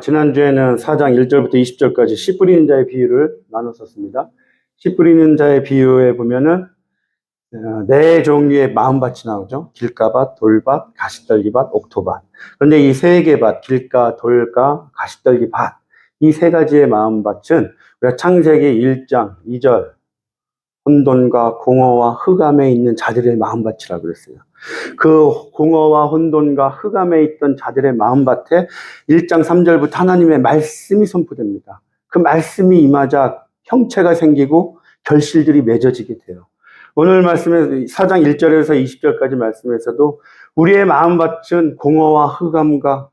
지난주에는 4장 1절부터 20절까지 씨 뿌리는 자의 비유를 나눴었습니다. 씨 뿌리는 자의 비유에 보면은 네 종류의 마음밭이 나오죠. 길가밭, 돌밭, 가시떨기밭, 옥토밭. 그런데 이 세 개 밭, 길가, 돌가, 가시떨기밭, 이 세 가지의 마음밭은 우리가 창세기 1장 2절 혼돈과 공허와 흑암에 있는 자들의 마음밭이라고 그랬어요. 그 공허와 혼돈과 흑암에 있던 자들의 마음밭에 1장 3절부터 하나님의 말씀이 선포됩니다. 그 말씀이 임하자 형체가 생기고 결실들이 맺어지게 돼요. 오늘 말씀에 4장 1절에서 20절까지 말씀에서도 우리의 마음밭은 공허와 흑암과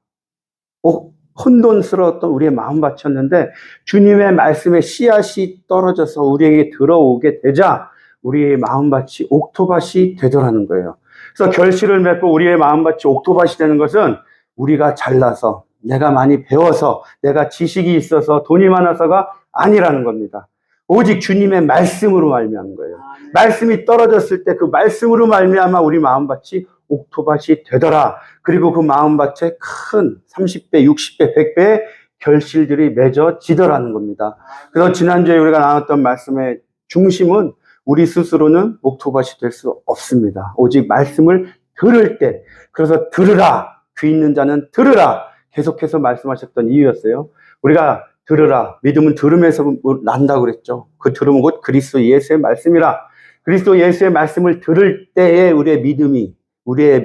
혼돈스러웠던 우리의 마음밭이었는데 주님의 말씀에 씨앗이 떨어져서 우리에게 들어오게 되자 우리의 마음밭이 옥토밭이 되더라는 거예요. 그래서 결실을 맺고 우리의 마음밭이 옥토밭이 되는 것은 우리가 잘나서, 내가 많이 배워서, 내가 지식이 있어서, 돈이 많아서가 아니라는 겁니다. 오직 주님의 말씀으로 말미암은 거예요. 말씀이 떨어졌을 때 그 말씀으로 말미암아 우리 마음밭이 옥토밭이 되더라. 그리고 그 마음밭에 큰 30배, 60배, 100배의 결실들이 맺어지더라는 겁니다. 그래서 지난주에 우리가 나눴던 말씀의 중심은 우리 스스로는 옥토밭이 될 수 없습니다. 오직 말씀을 들을 때, 그래서 들으라, 귀 있는 자는 들으라 계속해서 말씀하셨던 이유였어요. 우리가 들으라, 믿음은 들음에서 난다고 그랬죠. 그 들음은 곧 그리스도 예수의 말씀이라. 그리스도 예수의 말씀을 들을 때에 우리의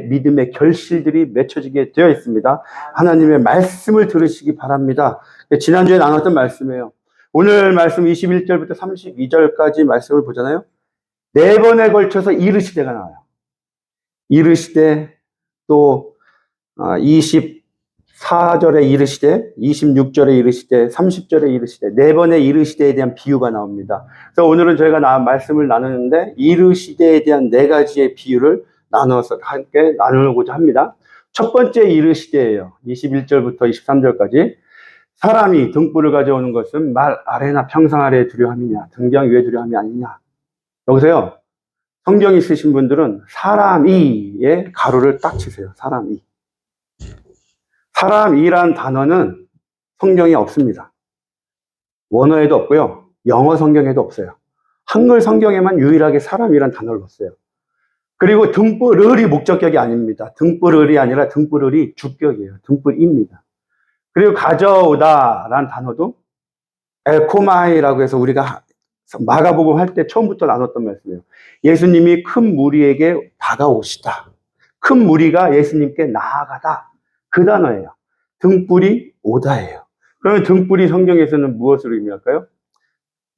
믿음의 결실들이 맺혀지게 되어 있습니다. 하나님의 말씀을 들으시기 바랍니다. 지난주에 나눴던 말씀이에요. 오늘 말씀 21절부터 32절까지 말씀을 보잖아요. 네 번에 걸쳐서 이르시되가 나와요. 이르시되, 또 24절에 이르시되, 26절에 이르시되, 30절에 이르시되, 네 번의 이르시되에 대한 비유가 나옵니다. 그래서 오늘은 저희가 말씀을 나누는데 이르시되에 대한 네 가지의 비유를 나눠서 함께 나누고자 합니다. 첫 번째 이르시되예요. 21절부터 23절까지. 사람이 등불을 가져오는 것은 말 아래나 평상 아래에 두려함이냐, 등경 위에 두려함이 아니냐. 여기서요, 성경이 쓰신 분들은 사람이의 가로를 딱 치세요. 사람이. 사람이란 단어는 성경에 없습니다. 원어에도 없고요. 영어 성경에도 없어요. 한글 성경에만 유일하게 사람이란 단어를 넣었어요. 그리고 등불을이 목적격이 아닙니다. 등불을이 아니라 등불을이 주격이에요. 등불입니다. 그리고 가져오다라는 단어도 엘코마이라고 해서 우리가 마가복음 할 때 처음부터 나눴던 말씀이에요. 예수님이 큰 무리에게 다가오시다. 큰 무리가 예수님께 나아가다. 그 단어예요. 등불이 오다예요. 그러면 등불이 성경에서는 무엇을 의미할까요?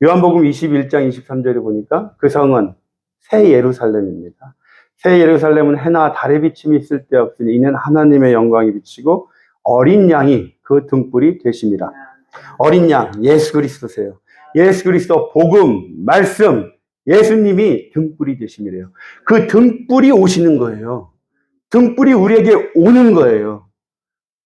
요한복음 21장 23절에 보니까 그 성은 새 예루살렘입니다. 새 예루살렘은 해나 달의 비침이 있을 때 없으니 이는 하나님의 영광이 비치고 어린 양이 그 등불이 되십니다. 어린 양, 예수 그리스도세요. 예수 그리스도 복음, 말씀, 예수님이 등불이 되심이래요. 그 등불이 오시는 거예요. 등불이 우리에게 오는 거예요.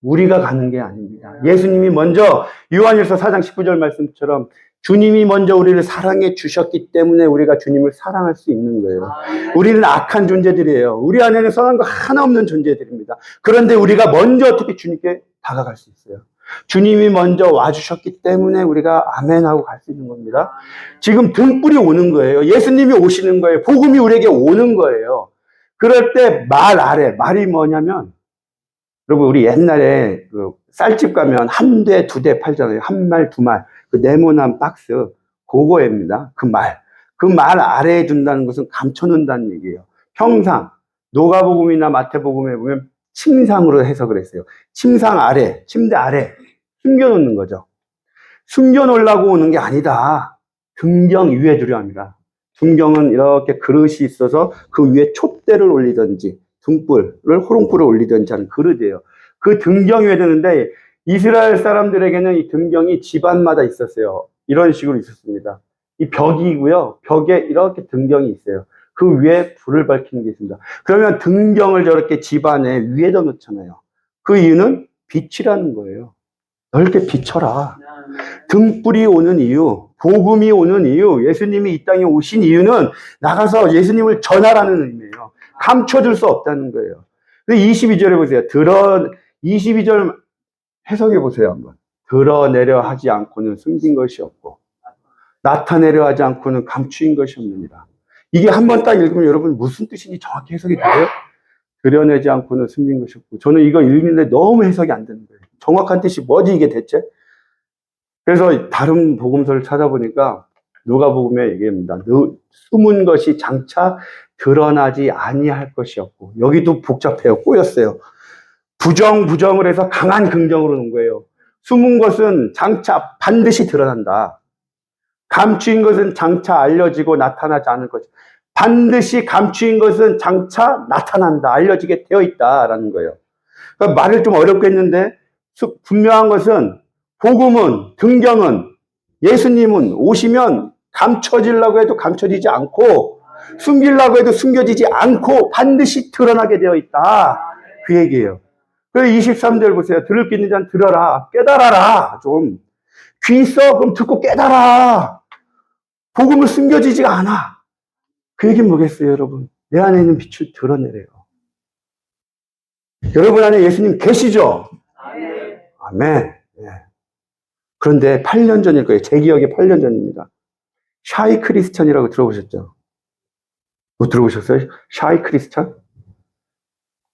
우리가 가는 게 아닙니다. 예수님이 먼저 요한일서 4장 19절 말씀처럼 주님이 먼저 우리를 사랑해 주셨기 때문에 우리가 주님을 사랑할 수 있는 거예요. 우리는 악한 존재들이에요. 우리 안에는 선한 거 하나 없는 존재들입니다. 그런데 우리가 먼저 어떻게 주님께 다가갈 수 있어요? 주님이 먼저 와주셨기 때문에 우리가 아멘하고 갈 수 있는 겁니다. 지금 등불이 오는 거예요. 예수님이 오시는 거예요. 복음이 우리에게 오는 거예요. 그럴 때 말 아래, 말이 뭐냐면, 여러분 우리 옛날에 그 쌀집 가면 한 대, 두 대 팔잖아요. 한 말, 두 말. 그 네모난 박스, 그거입니다. 그 말. 그 말 아래에 둔다는 것은 감춰놓는다는 얘기예요. 평상, 누가복음이나 마태복음에 보면 침상으로 해석을 했어요. 침상 아래, 침대 아래 숨겨놓는 거죠. 숨겨놓으려고 오는 게 아니다. 등경 위에 두려 합니다. 등경은 이렇게 그릇이 있어서 그 위에 촛대를 올리든지 등불을 호롱불을 올리든지 하는 그릇이에요. 그 등경 위에 두는데 이스라엘 사람들에게는 이 등경이 집안마다 있었어요. 이런 식으로 있었습니다. 이 벽이고요. 벽에 이렇게 등경이 있어요. 그 위에 불을 밝히는 게 있습니다. 그러면 등경을 저렇게 집안에 위에다 놓잖아요. 그 이유는 빛이라는 거예요. 넓게 비춰라. 등불이 오는 이유, 복음이 오는 이유, 예수님이 이 땅에 오신 이유는 나가서 예수님을 전하라는 의미예요. 감춰줄 수 없다는 거예요. 22절에 보세요. 22절 해석해 보세요, 한번. 드러내려 하지 않고는 숨긴 것이 없고, 나타내려 하지 않고는 감추인 것이 없느니라. 이게 한번 딱 읽으면 여러분 무슨 뜻인지 정확히 해석이 돼요? 드러내지 않고는 숨긴 것이 없고. 저는 이거 읽는데 너무 해석이 안 되는 거예요. 정확한 뜻이 뭐지, 이게 대체? 그래서 다른 복음서를 찾아보니까 누가복음에 얘기합니다. 숨은 것이 장차 드러나지 아니할 것이었고, 여기도 복잡해요. 꼬였어요. 부정을 해서 강한 긍정으로 놓은 거예요. 숨은 것은 장차 반드시 드러난다. 감추인 것은 장차 알려지고 나타나지 않을 것이다. 반드시 감추인 것은 장차 나타난다. 알려지게 되어 있다라는 거예요. 그러니까 말을 좀 어렵게 했는데 분명한 것은 복음은, 등경은, 예수님은 오시면 감춰지려고 해도 감춰지지 않고 숨기려고 해도 숨겨지지 않고 반드시 드러나게 되어 있다. 그 얘기예요. 그래서 23절 보세요. 들을 귀 있는 자는 들어라. 깨달아라. 좀. 귀 있어? 그럼 듣고 깨달아. 복음은 숨겨지지가 않아. 그 얘기는 뭐겠어요, 여러분? 내 안에 있는 빛을 드러내래요. 여러분 안에 예수님 계시죠? 아멘. 아멘. 예. 그런데 8년 전일 거예요. 제 기억에 8년 전입니다. 샤이 크리스찬이라고 들어보셨죠? 못 들어보셨어요? 샤이 크리스찬?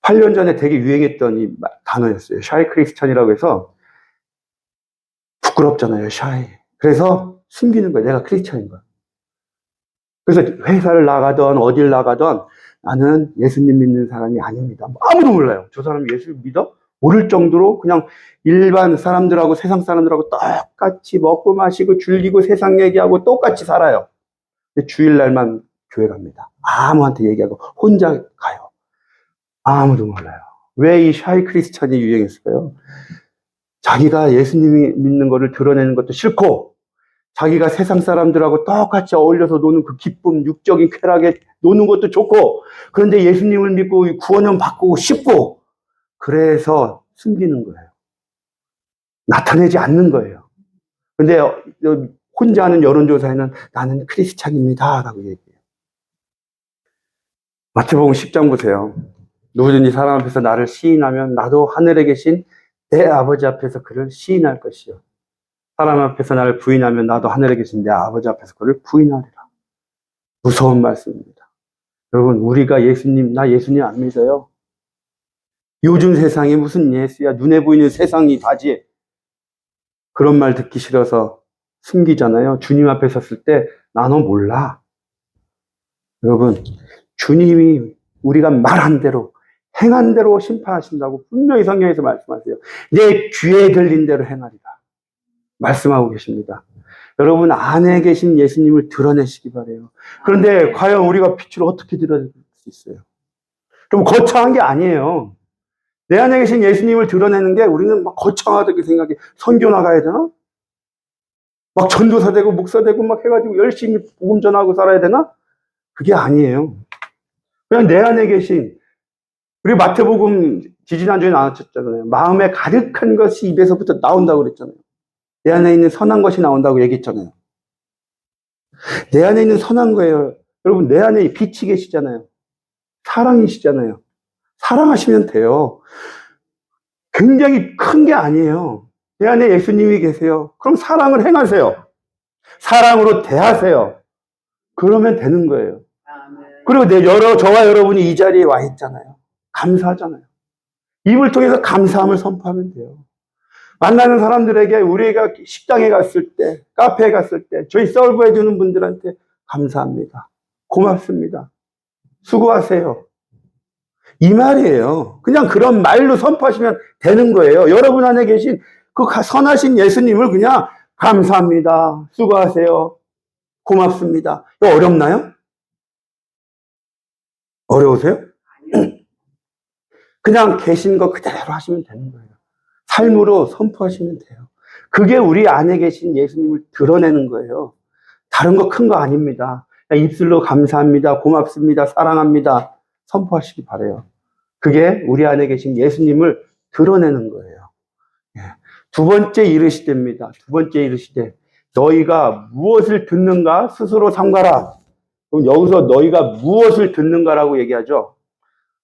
8년 전에 되게 유행했던 이 단어였어요. 샤이 크리스찬이라고 해서 부끄럽잖아요, 샤이. 그래서 숨기는 거예요. 내가 크리스찬인 거야. 그래서 회사를 나가던 어딜 나가던 나는 예수님 믿는 사람이 아닙니다. 아무도 몰라요. 저 사람이 예수 믿어? 모를 정도로 그냥 일반 사람들하고 세상 사람들하고 똑같이 먹고 마시고 즐기고 세상 얘기하고 똑같이 살아요. 근데 주일날만 교회 갑니다. 아무한테 얘기하고 혼자 가요. 아무도 몰라요. 왜 이 샤이 크리스찬이 유행했을까요? 자기가 예수님이 믿는 거를 드러내는 것도 싫고 자기가 세상 사람들하고 똑같이 어울려서 노는 그 기쁨, 육적인 쾌락에 노는 것도 좋고 그런데 예수님을 믿고 구원은 받고 싶고 그래서 숨기는 거예요. 나타내지 않는 거예요. 근데 혼자 하는 여론조사에는 나는 크리스찬입니다 라고 얘기해요. 마태복음 10장 보세요. 누구든지 사람 앞에서 나를 시인하면 나도 하늘에 계신 내 아버지 앞에서 그를 시인할 것이요. 사람 앞에서 나를 부인하면 나도 하늘에 계신 내 아버지 앞에서 그를 부인하리라. 무서운 말씀입니다. 여러분 우리가 예수님, 나 예수님 안 믿어요. 요즘 세상이 무슨 예수야. 눈에 보이는 세상이 다지. 그런 말 듣기 싫어서 숨기잖아요. 주님 앞에 섰을 때 나 너 몰라. 여러분 주님이 우리가 말한 대로 행한 대로 심판하신다고 분명히 성경에서 말씀하세요. 내 귀에 들린 대로 행하리라. 말씀하고 계십니다. 여러분 안에 계신 예수님을 드러내시기 바래요. 그런데 과연 우리가 빛을 어떻게 드러낼 수 있어요? 좀 거창한 게 아니에요. 내 안에 계신 예수님을 드러내는 게 우리는 막 거창하다고 생각해. 선교 나가야 되나? 막 전도사 되고 목사 되고 막 해가지고 열심히 복음 전하고 살아야 되나? 그게 아니에요. 그냥 내 안에 계신 우리 마태복음 지지난주에 나왔잖아요. 마음에 가득한 것이 입에서부터 나온다고 그랬잖아요. 내 안에 있는 선한 것이 나온다고 얘기했잖아요. 내 안에 있는 선한 거예요. 여러분 내 안에 빛이 계시잖아요. 사랑이시잖아요. 사랑하시면 돼요. 굉장히 큰 게 아니에요. 내 안에 예수님이 계세요. 그럼 사랑을 행하세요. 사랑으로 대하세요. 그러면 되는 거예요. 그리고 저와 여러분이 이 자리에 와 있잖아요. 감사하잖아요. 입을 통해서 감사함을 선포하면 돼요. 만나는 사람들에게 우리가 식당에 갔을 때, 카페에 갔을 때, 저희 서브해주는 분들한테 감사합니다. 고맙습니다. 수고하세요. 이 말이에요. 그냥 그런 말로 선포하시면 되는 거예요. 여러분 안에 계신 그 선하신 예수님을 그냥 감사합니다. 수고하세요. 고맙습니다. 이거 어렵나요? 어려우세요? 그냥 계신 거 그대로 하시면 되는 거예요. 삶으로 선포하시면 돼요. 그게 우리 안에 계신 예수님을 드러내는 거예요. 다른 거 큰 거 아닙니다. 입술로 감사합니다. 고맙습니다. 사랑합니다. 선포하시기 바라요. 그게 우리 안에 계신 예수님을 드러내는 거예요. 두 번째 이르시되입니다. 두 번째 이르시되 너희가 무엇을 듣는가 스스로 삼가라. 그럼 여기서 너희가 무엇을 듣는가라고 얘기하죠.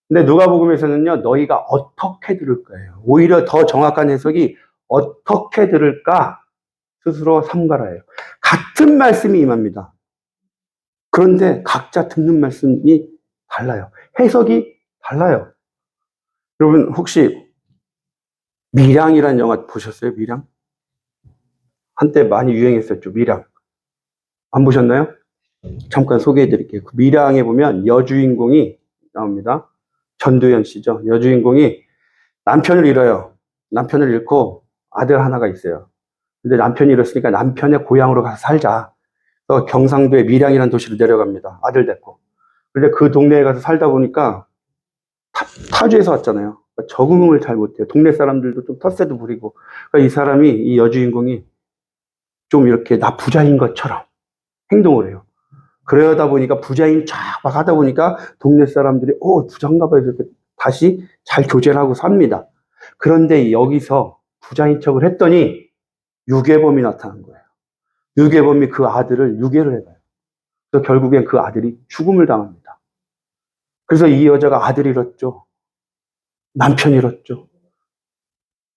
근데 누가복음에서는요 너희가 어떻게 들을 거예요. 오히려 더 정확한 해석이 어떻게 들을까? 스스로 삼가라예요. 같은 말씀이 임합니다. 그런데 각자 듣는 말씀이 달라요. 해석이 달라요. 여러분 혹시 밀양이라는 영화 보셨어요? 밀양? 한때 많이 유행했었죠. 밀양. 안 보셨나요? 잠깐 소개해 드릴게요. 그 밀양에 보면 여주인공이 나옵니다. 전두현 씨죠. 여주인공이 남편을 잃어요. 남편을 잃고 아들 하나가 있어요. 근데 남편이 잃었으니까 남편의 고향으로 가서 살자. 그래서 경상도의 밀양이라는 도시로 내려갑니다. 아들 데리고. 근데 그 동네에 가서 살다 보니까 타주에서 왔잖아요. 그러니까 적응을 잘 못해요. 동네 사람들도 좀 텃세도 부리고. 그러니까 이 사람이, 이 여주인공이 좀 이렇게 나 부자인 것처럼 행동을 해요. 그러다 보니까 부자인 쫙 막 하다 보니까 동네 사람들이 부자인가 봐요. 이렇게 다시 잘 교제를 하고 삽니다. 그런데 여기서 부자인 척을 했더니 유괴범이 나타난 거예요. 유괴범이 그 아들을 유괴를 해봐요. 그래서 결국엔 그 아들이 죽음을 당합니다. 그래서 이 여자가 아들 잃었죠. 남편 잃었죠.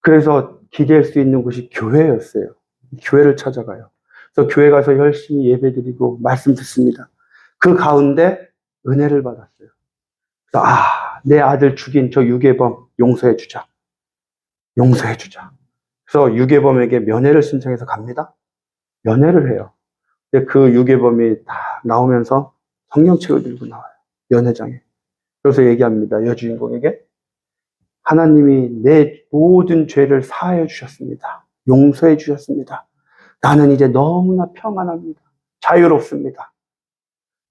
그래서 기댈 수 있는 곳이 교회였어요. 교회를 찾아가요. 그래서 교회 가서 열심히 예배드리고 말씀 듣습니다. 그 가운데 은혜를 받았어요. 그래서 내 아들 죽인 저 유괴범 용서해주자. 용서해주자. 그래서 유괴범에게 면회를 신청해서 갑니다. 면회를 해요. 근데 그 유괴범이 다 나오면서 성경책을 들고 나와요. 면회장에. 그래서 얘기합니다. 여주인공에게. 하나님이 내 모든 죄를 사하여 주셨습니다. 용서해 주셨습니다. 나는 이제 너무나 평안합니다. 자유롭습니다.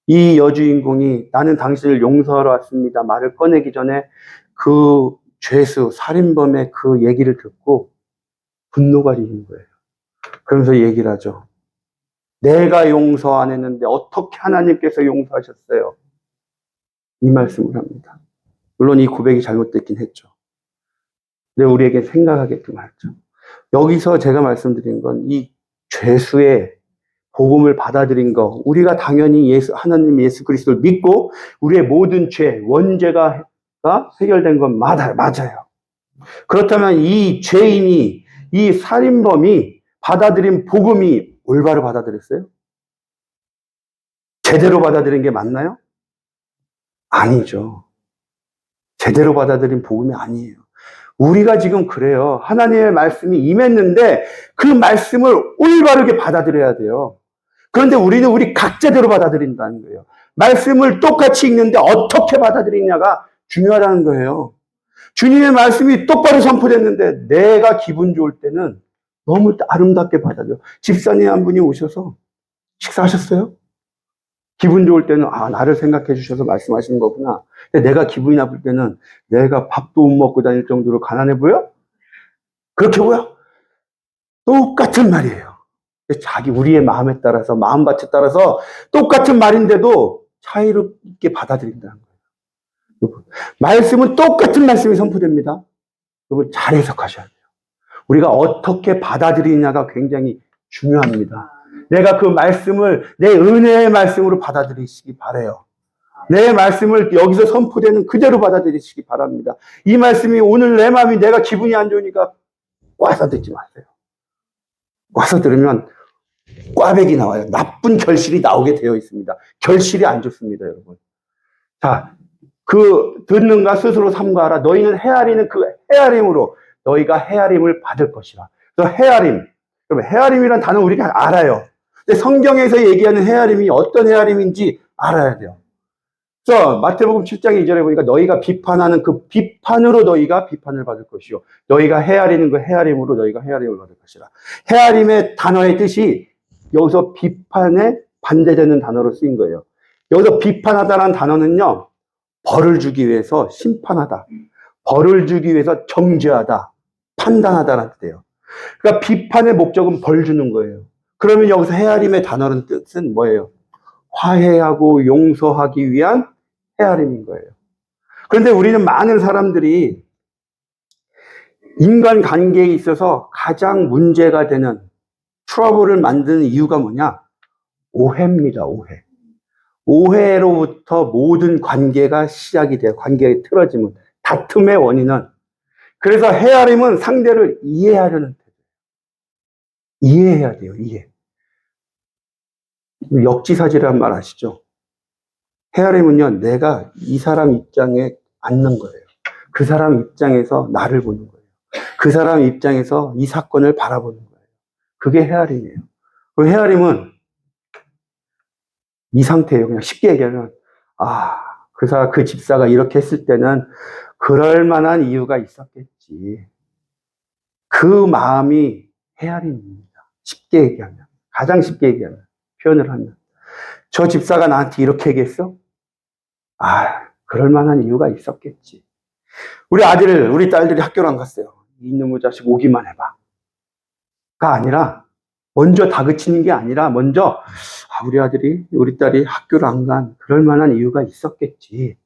이 여주인공이 나는 당신을 용서하러 왔습니다. 말을 꺼내기 전에 그 죄수, 살인범의 그 얘기를 듣고 분노가 일는 거예요. 그러면서 얘기를 하죠. 내가 용서 안 했는데 어떻게 하나님께서 용서하셨어요? 이 말씀을 합니다. 물론 이 고백이 잘못됐긴 했죠. 근데 우리에게 생각하게끔 하죠. 여기서 제가 말씀드린 건 이 죄수의 복음을 받아들인 거, 우리가 당연히 하나님 예수 그리스도를 믿고 우리의 모든 죄, 원죄가 해결된 건 맞아요. 그렇다면 이 죄인이, 이 살인범이 받아들인 복음이 올바로 받아들였어요? 제대로 받아들인 게 맞나요? 아니죠. 제대로 받아들인 복음이 아니에요. 우리가 지금 그래요. 하나님의 말씀이 임했는데 그 말씀을 올바르게 받아들여야 돼요. 그런데 우리는 우리 각자대로 받아들인다는 거예요. 말씀을 똑같이 읽는데 어떻게 받아들이냐가 중요하다는 거예요. 주님의 말씀이 똑바로 선포됐는데 내가 기분 좋을 때는 너무 아름답게 받아들여. 집사님 한 분이 오셔서 식사하셨어요? 기분 좋을 때는 나를 생각해 주셔서 말씀하시는 거구나. 근데 내가 기분이 나쁠 때는 내가 밥도 못 먹고 다닐 정도로 가난해 보여? 그렇게 보여? 똑같은 말이에요. 우리의 마음에 따라서, 마음밭에 따라서 똑같은 말인데도 차이롭게 받아들인다는 거예요. 말씀은 똑같은 말씀이 선포됩니다. 여러분 잘 해석하셔야 돼요. 우리가 어떻게 받아들이냐가 굉장히 중요합니다. 내가 그 말씀을 내 은혜의 말씀으로 받아들이시기 바라요. 내 말씀을 여기서 선포되는 그대로 받아들이시기 바랍니다. 이 말씀이 오늘 내 마음이 내가 기분이 안 좋으니까 꽈서 듣지 마세요. 꽈서 들으면 꽈배기 나와요. 나쁜 결실이 나오게 되어 있습니다. 결실이 안 좋습니다, 여러분. 자, 듣는가 스스로 삼가하라. 너희는 헤아리는 그 헤아림으로 너희가 헤아림을 받을 것이라. 그래서 헤아림. 여러분, 헤아림이란 단어 우리가 알아요. 근데 성경에서 얘기하는 헤아림이 어떤 헤아림인지 알아야 돼요. 그래서 마태복음 7장 2절에 보니까 너희가 비판하는 그 비판으로 너희가 비판을 받을 것이요. 너희가 헤아리는 그 헤아림으로 너희가 헤아림을 받을 것이라. 헤아림의 단어의 뜻이 여기서 비판에 반대되는 단어로 쓰인 거예요. 여기서 비판하다라는 단어는요. 벌을 주기 위해서 심판하다. 벌을 주기 위해서 정죄하다. 판단하다라는 뜻이에요. 그러니까 비판의 목적은 벌 주는 거예요. 그러면 여기서 헤아림의 단어는 뜻은 뭐예요? 화해하고 용서하기 위한 헤아림인 거예요. 그런데 우리는 많은 사람들이 인간관계에 있어서 가장 문제가 되는 트러블을 만드는 이유가 뭐냐? 오해입니다. 오해. 오해로부터 모든 관계가 시작이 돼요. 관계의 틀어짐은. 다툼의 원인은. 그래서 헤아림은 상대를 이해하려는 태도. 이해해야 돼요, 이해. 역지사지라는 말 아시죠? 헤아림은요, 내가 이 사람 입장에 앉는 거예요. 그 사람 입장에서 나를 보는 거예요. 그 사람 입장에서 이 사건을 바라보는 거예요. 그게 헤아림이에요. 그 헤아림은 이 상태예요. 그냥 쉽게 얘기하면, 그 집사가 이렇게 했을 때는 그럴 만한 이유가 있었겠지. 그 마음이 헤아림입니다. 쉽게 얘기하면. 가장 쉽게 얘기하면. 표현을 하면. 저 집사가 나한테 이렇게 얘기했어? 그럴 만한 이유가 있었겠지. 우리 딸들이 학교를 안 갔어요. 이놈의 자식 오기만 해봐. 가 아니라, 먼저 다그치는 게 아니라, 먼저, 우리 딸이 학교를 안 간, 그럴 만한 이유가 있었겠지.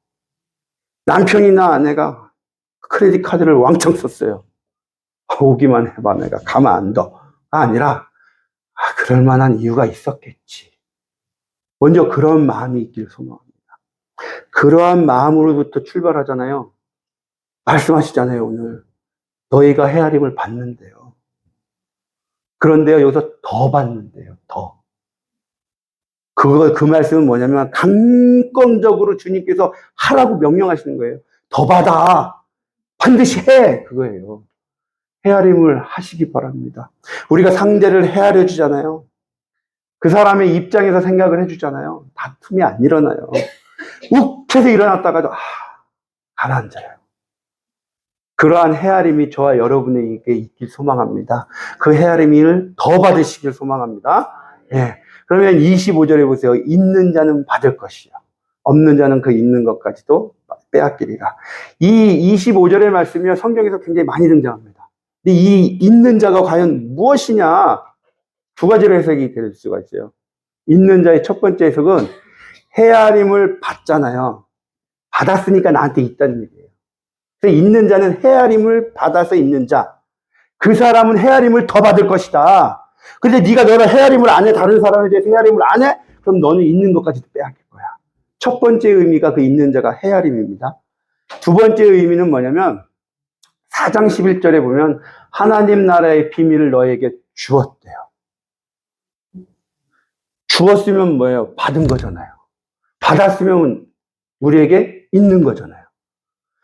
남편이나 아내가 크레딧 카드를 왕창 썼어요. 오기만 해봐, 내가 가만 안 둬. 가 아니라, 그럴 만한 이유가 있었겠지. 먼저 그런 마음이 있기를 소망합니다. 그러한 마음으로부터 출발하잖아요. 말씀하시잖아요, 오늘. 너희가 헤아림을 받는데요. 그런데요, 여기서 더 받는데요, 더. 그 말씀은 뭐냐면, 강권적으로 주님께서 하라고 명령하시는 거예요. 더 받아. 반드시 해. 그거예요. 헤아림을 하시기 바랍니다. 우리가 상대를 헤아려 주잖아요. 그 사람의 입장에서 생각을 해주잖아요. 다툼이 안 일어나요. 욱해서 일어났다가도, 가라앉아요. 그러한 헤아림이 저와 여러분에게 있길 소망합니다. 그 헤아림을 더 받으시길 소망합니다. 예. 그러면 25절에 보세요. 있는 자는 받을 것이요. 없는 자는 그 있는 것까지도 빼앗기리라. 이 25절의 말씀이요. 성경에서 굉장히 많이 등장합니다. 근데 이 있는 자가 과연 무엇이냐? 두 가지로 해석이 될 수가 있어요. 있는 자의 첫 번째 해석은 헤아림을 받잖아요. 받았으니까 나한테 있다는 얘기예요. 그래서 있는 자는 헤아림을 받아서 있는 자. 그 사람은 헤아림을 더 받을 것이다. 근데 네가 너는 헤아림을 안 해. 다른 사람에 대해서 헤아림을 안 해? 그럼 너는 있는 것까지도 빼앗길 거야. 첫 번째 의미가 그 있는 자가 헤아림입니다. 두 번째 의미는 뭐냐면 4장 11절에 보면 하나님 나라의 비밀을 너에게 주었대요. 주었으면 뭐예요? 받은 거잖아요. 받았으면 우리에게 있는 거잖아요.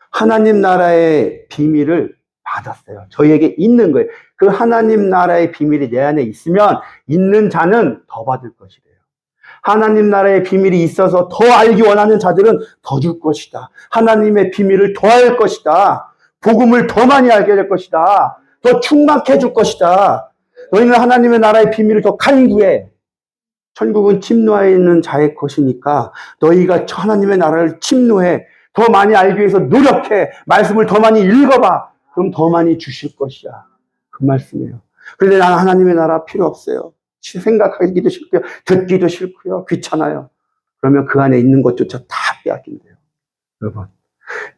하나님 나라의 비밀을 받았어요. 저희에게 있는 거예요. 그 하나님 나라의 비밀이 내 안에 있으면 있는 자는 더 받을 것이래요. 하나님 나라의 비밀이 있어서 더 알기 원하는 자들은 더 줄 것이다. 하나님의 비밀을 더 할 것이다. 복음을 더 많이 알게 될 것이다. 더 충만해 줄 것이다. 너희는 하나님의 나라의 비밀을 더 간구해. 천국은 침노하에 있는 자의 것이니까 너희가 하나님의 나라를 침노해. 더 많이 알기 위해서 노력해. 말씀을 더 많이 읽어봐. 그럼 더 많이 주실 것이야. 그 말씀이에요. 그런데 나는 하나님의 나라 필요 없어요. 생각하기도 싫고요. 듣기도 싫고요. 귀찮아요. 그러면 그 안에 있는 것조차 다 빼앗긴대요. 여러분.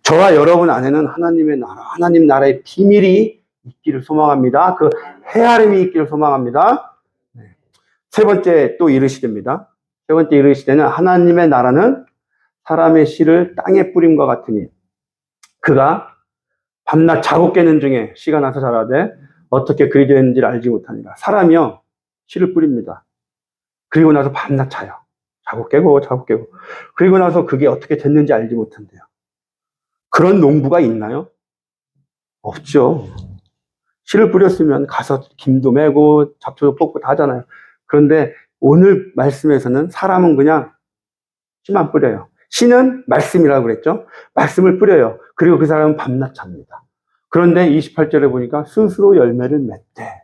저와 여러분 안에는 하나님의 나라, 하나님 나라의 비밀이 있기를 소망합니다. 그 헤아림이 있기를 소망합니다. 세 번째 또 이르시됩니다. 세 번째 이르시되는 하나님의 나라는 사람의 씨를 땅에 뿌림과 같으니 그가 밤낮 자고 깨는 중에 씨가 나서 자라되 어떻게 그리 되는지를 알지 못하니라. 사람이요 씨를 뿌립니다. 그리고 나서 밤낮 자요. 자고 깨고 자고 깨고. 그리고 나서 그게 어떻게 됐는지 알지 못한대요. 그런 농부가 있나요? 없죠. 씨를 뿌렸으면 가서 김도 매고 잡초도 뽑고 다 하잖아요. 그런데 오늘 말씀에서는 사람은 그냥 씨만 뿌려요. 씨는 말씀이라고 그랬죠. 말씀을 뿌려요. 그리고 그 사람은 밤낮 잡니다. 그런데 28절에 보니까 스스로 열매를 맺대.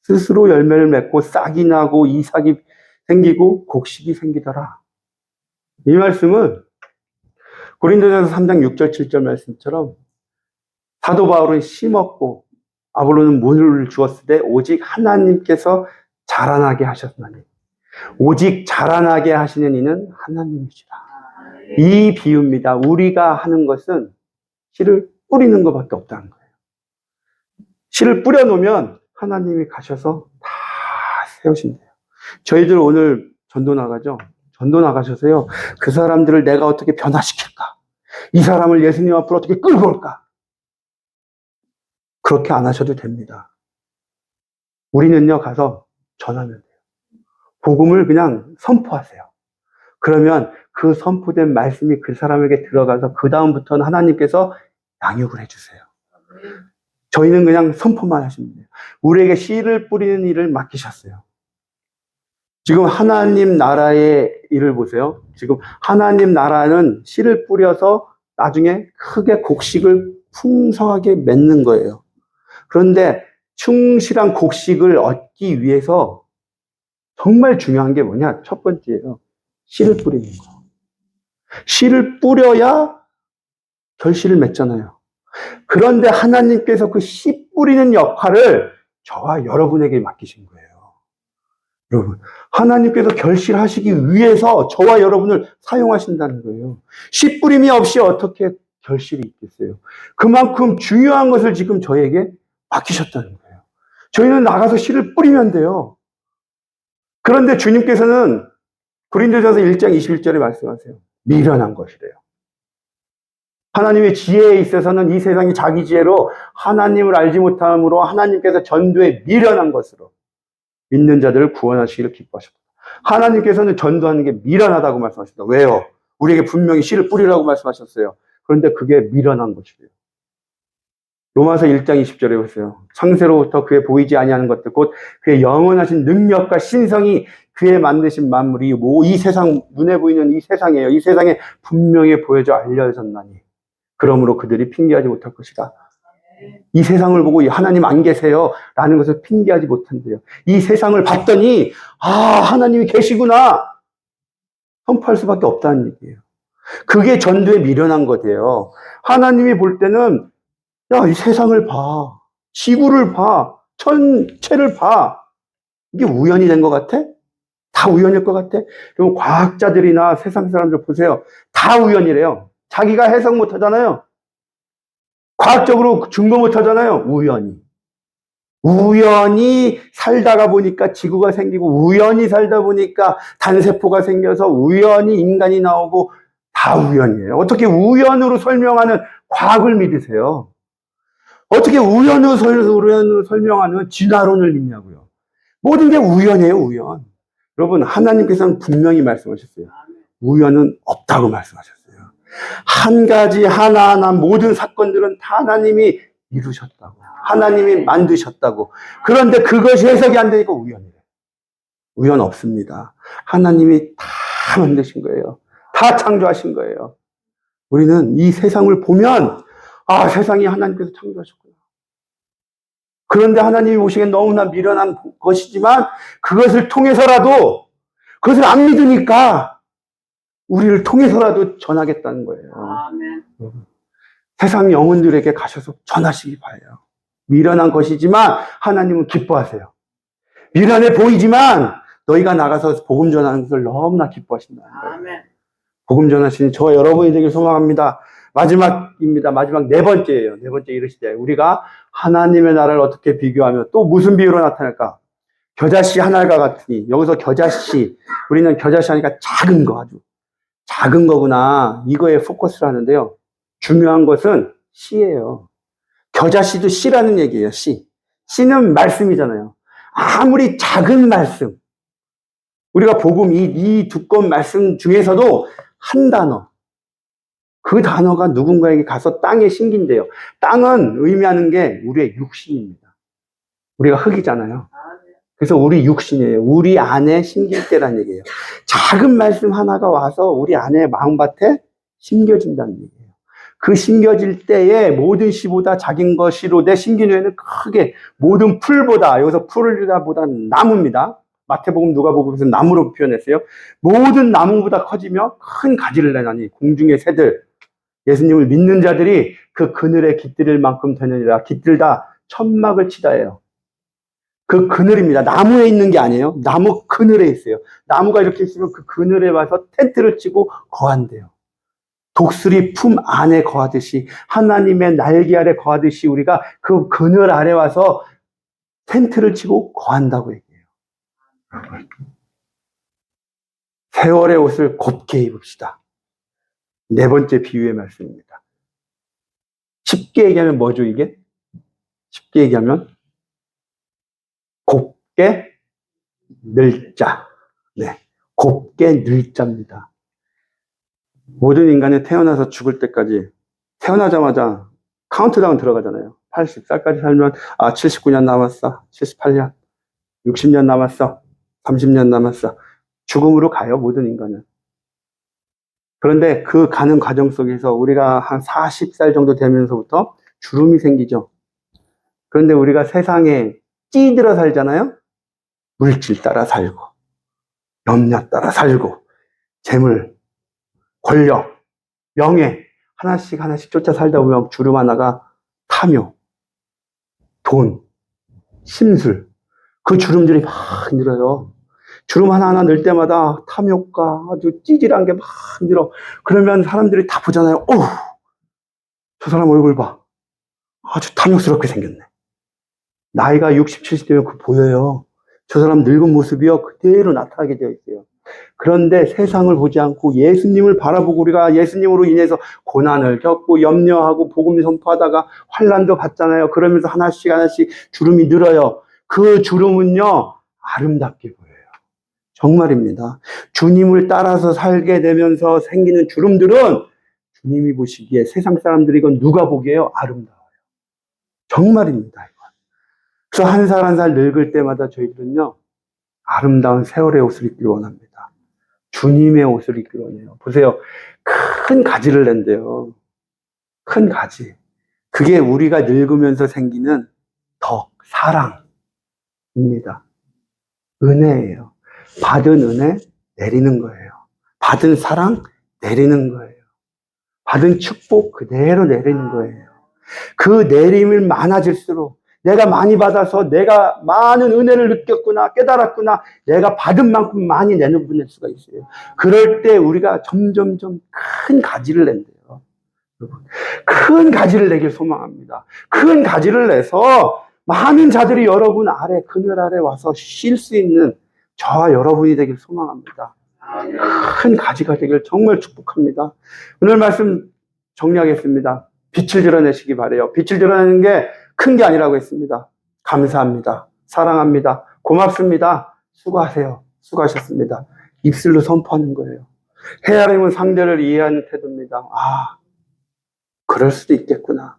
스스로 열매를 맺고 싹이 나고 이삭이 생기고 곡식이 생기더라. 이 말씀은 고린도전서 3장 6절 7절 말씀처럼 사도 바울은 심었고 아볼로는 물을 주었을 때 오직 하나님께서 자라나게 하셨나니 오직 자라나게 하시는 이는 하나님이시라. 이 비유입니다. 우리가 하는 것은 씨를 뿌리는 것밖에 없다는 거예요. 씨를 뿌려놓으면 하나님이 가셔서 다 세우신대요. 저희들 오늘 전도 나가죠? 전도 나가셔서요. 그 사람들을 내가 어떻게 변화시킬까? 이 사람을 예수님 앞으로 어떻게 끌고 올까? 그렇게 안 하셔도 됩니다. 우리는요, 가서 전하면 돼요. 복음을 그냥 선포하세요. 그러면 그 선포된 말씀이 그 사람에게 들어가서 그 다음부터는 하나님께서 양육을 해주세요. 저희는 그냥 선포만 하시면 돼요. 우리에게 씨를 뿌리는 일을 맡기셨어요. 지금 하나님 나라의 일을 보세요. 지금 하나님 나라는 씨를 뿌려서 나중에 크게 곡식을 풍성하게 맺는 거예요. 그런데 충실한 곡식을 얻기 위해서 정말 중요한 게 뭐냐? 첫 번째예요. 씨를 뿌리는 거. 씨를 뿌려야 결실을 맺잖아요. 그런데 하나님께서 그 씨 뿌리는 역할을 저와 여러분에게 맡기신 거예요. 여러분, 하나님께서 결실하시기 위해서 저와 여러분을 사용하신다는 거예요. 씨 뿌림이 없이 어떻게 결실이 있겠어요? 그만큼 중요한 것을 지금 저에게 맡기셨다는 거예요. 저희는 나가서 씨를 뿌리면 돼요. 그런데 주님께서는 고린도전서 1장 21절에 말씀하세요. 미련한 것이래요. 하나님의 지혜에 있어서는 이 세상이 자기 지혜로 하나님을 알지 못함으로 하나님께서 전도에 미련한 것으로 믿는 자들을 구원하시기를 기뻐하셨다. 하나님께서는 전도하는 게 미련하다고 말씀하셨다. 왜요? 우리에게 분명히 씨를 뿌리라고 말씀하셨어요. 그런데 그게 미련한 것이래요. 로마서 1장 20절에 보세요. 창세로부터 그의 보이지 아니하는 것들 곧 그의 영원하신 능력과 신성이 그의 만드신 만물이 이 세상 눈에 보이는 이 세상이에요. 이 세상에 분명히 보여져 알려졌나니 그러므로 그들이 핑계하지 못할 것이다. 이 세상을 보고 하나님 안 계세요 라는 것을 핑계하지 못한대요. 이 세상을 봤더니 하나님이 계시구나 선포할 수밖에 없다는 얘기예요. 그게 전도에 미련한 거예요. 하나님이 볼 때는 야, 이 세상을 봐. 지구를 봐. 천체를 봐. 이게 우연이 된 것 같아? 다 우연일 것 같아? 그럼 과학자들이나 세상 사람들 보세요. 다 우연이래요. 자기가 해석 못 하잖아요. 과학적으로 증거 못 하잖아요. 우연히 살다가 보니까 지구가 생기고 우연히 살다 보니까 단세포가 생겨서 우연히 인간이 나오고 다 우연이에요. 어떻게 우연으로 설명하는 과학을 믿으세요? 어떻게 우연으로 설명하는 진화론을 믿냐고요. 모든 게 우연이에요, 우연. 여러분, 하나님께서는 분명히 말씀하셨어요. 우연은 없다고 말씀하셨어요. 한 가지 하나하나 모든 사건들은 다 하나님이 이루셨다고. 하나님이 만드셨다고. 그런데 그것이 해석이 안 되니까 우연이에요. 우연 없습니다. 하나님이 다 만드신 거예요. 다 창조하신 거예요. 우리는 이 세상을 보면 세상이 하나님께서 창조하셨구나. 그런데 하나님이 보시기엔 너무나 미련한 것이지만 그것을 통해서라도 그것을 안 믿으니까 우리를 통해서라도 전하겠다는 거예요. 아멘. 세상 영혼들에게 가셔서 전하시기 바래요. 미련한 것이지만 하나님은 기뻐하세요. 미련해 보이지만 너희가 나가서 복음 전하는 것을 너무나 기뻐하신다는 거예요. 아멘. 복음 전하시는 저와 여러분이 되길 소망합니다. 마지막입니다. 마지막 네 번째예요. 네 번째 이르시되 우리가 하나님의 나라를 어떻게 비교하며 또 무슨 비유로 나타낼까? 겨자씨 하나가 같으니 여기서 겨자씨 우리는 겨자씨 하니까 작은 거 아주 작은 거구나 이거에 포커스를 하는데요. 중요한 것은 씨예요. 겨자씨도 씨라는 얘기예요. 씨는 말씀이잖아요. 아무리 작은 말씀 우리가 복음 이 두꺼운 말씀 중에서도 한 단어 그 단어가 누군가에게 가서 땅에 심긴대요. 땅은 의미하는 게 우리의 육신입니다. 우리가 흙이잖아요. 그래서 우리 육신이에요. 우리 안에 심길 때란 얘기예요. 작은 말씀 하나가 와서 우리 안에 마음밭에 심겨진다는 얘기예요. 그 심겨질 때에 모든 씨보다 작은 것이로 내 심긴 후에는 크게 모든 풀보다 여기서 풀보다 나무입니다. 마태복음 누가복음에서 나무로 표현했어요. 모든 나무보다 커지며 큰 가지를 내나니 공중의 새들 예수님을 믿는 자들이 그 그늘에 깃들일 만큼 되느니라. 깃들다 천막을 치다예요. 그 그늘입니다. 나무에 있는 게 아니에요. 나무 그늘에 있어요. 나무가 이렇게 있으면 그 그늘에 와서 텐트를 치고 거한대요. 독수리 품 안에 거하듯이 하나님의 날개 아래 거하듯이 우리가 그 그늘 아래 와서 텐트를 치고 거한다고 얘기해요. 세월의 옷을 곱게 입읍시다. 네 번째 비유의 말씀입니다. 쉽게 얘기하면 뭐죠, 이게? 쉽게 얘기하면 곱게 늘자. 네. 곱게 늘자입니다. 모든 인간이 태어나서 죽을 때까지 태어나자마자 카운트다운 들어가잖아요. 80살까지 살면 79년 남았어. 78년. 60년 남았어. 30년 남았어. 죽음으로 가요, 모든 인간은. 그런데 그 가는 과정 속에서 우리가 한 40살 정도 되면서부터 주름이 생기죠. 그런데 우리가 세상에 찌들어 살잖아요. 물질 따라 살고, 염려 따라 살고, 재물, 권력, 명예 하나씩 하나씩 쫓아 살다 보면 주름 하나가 탐욕, 돈, 심술, 그 주름들이 막 늘어요. 주름 하나하나 늘 때마다 탐욕과 아주 찌질한 게 막 늘어. 그러면 사람들이 다 보잖아요. 어우, 저 사람 얼굴 봐. 아주 탐욕스럽게 생겼네. 나이가 60, 70 되면 그 보여요. 저 사람 늙은 모습이요. 그대로 나타나게 되어 있어요. 그런데 세상을 보지 않고 예수님을 바라보고 우리가 예수님으로 인해서 고난을 겪고 염려하고 복음 선포하다가 환난도 받잖아요. 그러면서 하나씩 하나씩 주름이 늘어요. 그 주름은요, 아름답게 보여요. 정말입니다. 주님을 따라서 살게 되면서 생기는 주름들은 주님이 보시기에 세상 사람들이 이건 누가 보기에요? 아름다워요. 정말입니다. 이건. 그래서 한 살 한 살 늙을 때마다 저희들은요, 아름다운 세월의 옷을 입길 원합니다. 주님의 옷을 입길 원해요. 보세요. 큰 가지를 낸대요. 큰 가지. 그게 우리가 늙으면서 생기는 덕, 사랑입니다. 은혜예요. 받은 은혜 내리는 거예요. 받은 사랑 내리는 거예요. 받은 축복 그대로 내리는 거예요. 그 내림을 많아질수록 내가 많이 받아서 내가 많은 은혜를 느꼈구나, 깨달았구나, 내가 받은 만큼 많이 내보낼 수가 있어요. 그럴 때 우리가 점점점 큰 가지를 낸대요. 큰 가지를 내길 소망합니다. 큰 가지를 내서 많은 자들이 여러분 아래, 그늘 아래 와서 쉴 수 있는 저와 여러분이 되길 소망합니다. 큰 가지가 되길 정말 축복합니다. 오늘 말씀 정리하겠습니다. 빛을 드러내시기 바라요. 빛을 드러내는 게 큰 게 아니라고 했습니다. 감사합니다. 사랑합니다. 고맙습니다. 수고하세요. 수고하셨습니다. 입술로 선포하는 거예요. 헤아림은 상대를 이해하는 태도입니다. 그럴 수도 있겠구나.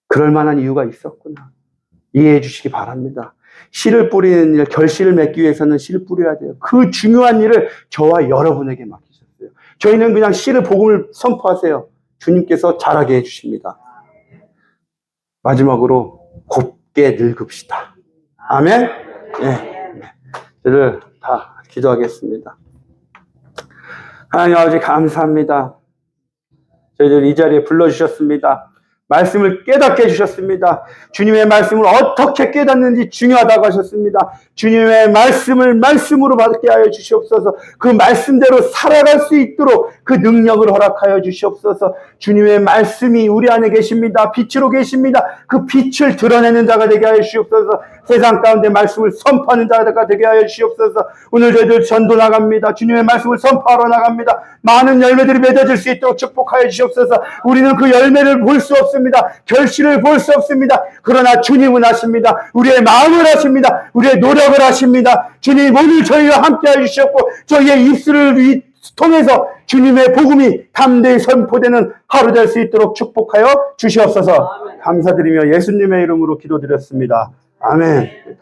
그럴 만한 이유가 있었구나. 이해해 주시기 바랍니다. 씨를 뿌리는 일, 결실을 맺기 위해서는 씨를 뿌려야 돼요. 그 중요한 일을 저와 여러분에게 맡기셨어요. 저희는 그냥 씨를 복음을 선포하세요. 주님께서 잘하게 해주십니다. 마지막으로 곱게 늙읍시다. 아멘? 네. 저희들 다 기도하겠습니다. 하나님 아버지 감사합니다. 저희들 이 자리에 불러주셨습니다. 말씀을 깨닫게 해주셨습니다. 주님의 말씀을 어떻게 깨닫는지 중요하다고 하셨습니다. 주님의 말씀을 말씀으로 받게 하여 주시옵소서. 그 말씀대로 살아갈 수 있도록 그 능력을 허락하여 주시옵소서. 주님의 말씀이 우리 안에 계십니다. 빛으로 계십니다. 그 빛을 드러내는 자가 되게 하여 주시옵소서. 세상 가운데 말씀을 선포하는 자가 되게 하여 주시옵소서. 오늘 저희들 전도 나갑니다. 주님의 말씀을 선포하러 나갑니다. 많은 열매들이 맺어질 수 있도록 축복하여 주시옵소서. 우리는 그 열매를 볼 수 없습니다. 결실을 볼 수 없습니다. 그러나 주님은 하십니다. 우리의 마음을 하십니다. 우리의 노력을 하십니다. 주님 오늘 저희와 함께 해주셨고 저희의 입술을 통해서 주님의 복음이 담대히 선포되는 하루 될 수 있도록 축복하여 주시옵소서. 감사드리며 예수님의 이름으로 기도드렸습니다. 아멘.